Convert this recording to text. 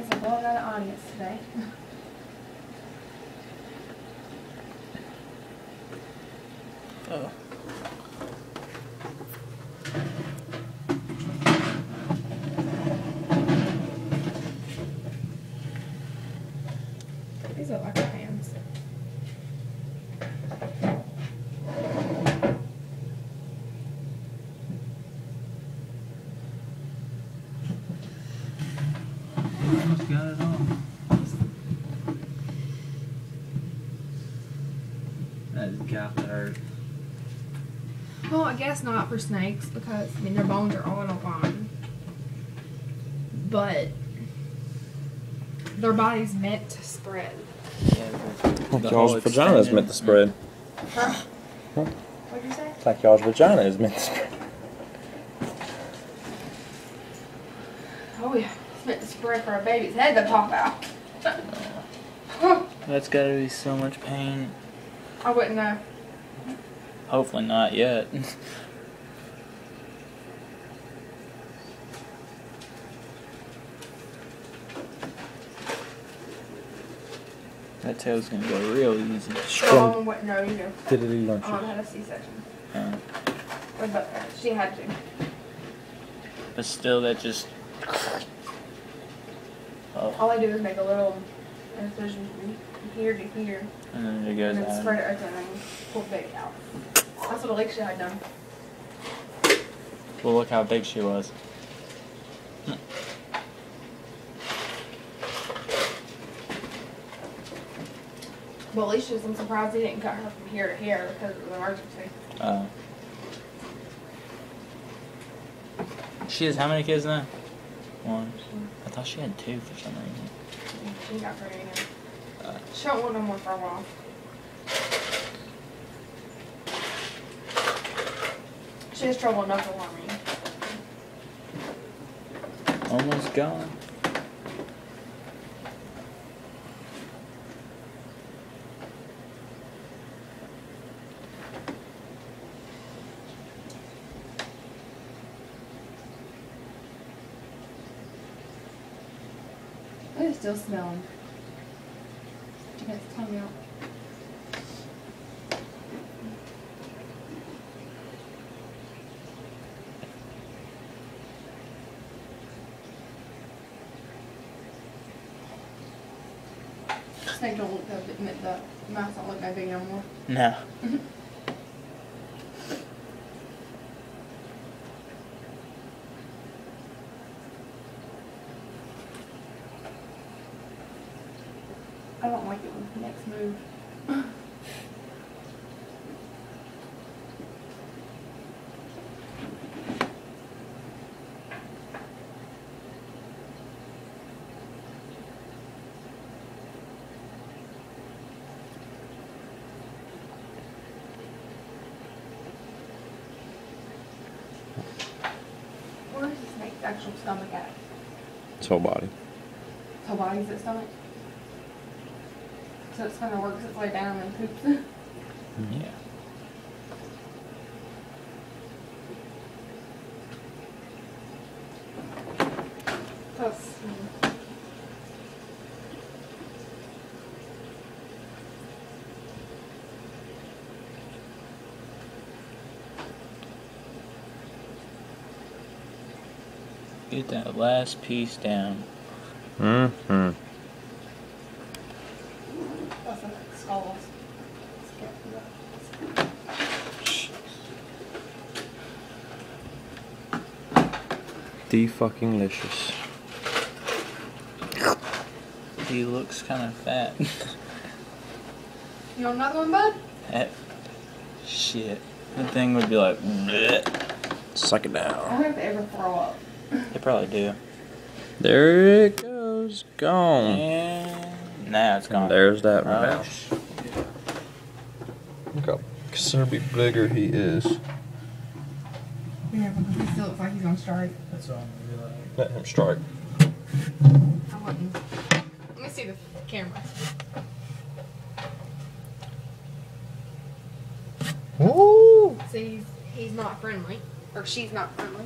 guess I'm blowing out of audience today. Oh. These look like our hands. Almost got it all. That is got to hurt. Well, I guess not for snakes because, I mean, their bones are all in a line. But their body's meant to spread. Yeah, Like y'all's vagina is meant to spread. Huh? What'd you say? It's like y'all's vagina is meant to spread. Oh, yeah. It's meant to spread for a baby's head to pop out. That's gotta be so much pain. I wouldn't know. Hopefully not yet. That tail's gonna go real easy. Oh, what? No, you do. Did it learn Mom had a C-section. Uh, But she had to. but still, that just. Oh, All I do is make a little incision from here to here. and then it goes And then out. spread it open and then pull the baby out. That's what Alicia had done. Well, look how big she was. Well, Alicia's, I'm surprised he didn't cut her from here to here because it was an emergency. She has how many kids now? One. I thought she had two for some reason. She got pregnant. Uh, She don't want no more for a while. She has trouble enough with harmony. Almost gone. It's still smelling. She got its tongue out. Snake don't look that big, the mouse don't look that big no more. No. I don't like it when the next move. Where is the snake's actual stomach at? Its whole body. Whole body's its stomach? So it's kind of works its way down and poops. Yeah. Plus, Get that last piece down. Mm-hmm. plus skulls. De-fucking licious. He looks kind of fat. You want another one, bud? That shit. The thing would be like, bleh. Suck it I down. wonder if they ever throw up. They probably do. There it goes. Gone. And now it's gone. And there's that Oh, mouse. Look how considerably bigger he is. Yeah, because he still looks like he's on strike. That's all I'm gonna be like. Let him strike. I wouldn't. Let me see the camera. Woo! See, he's not friendly. Or she's not friendly.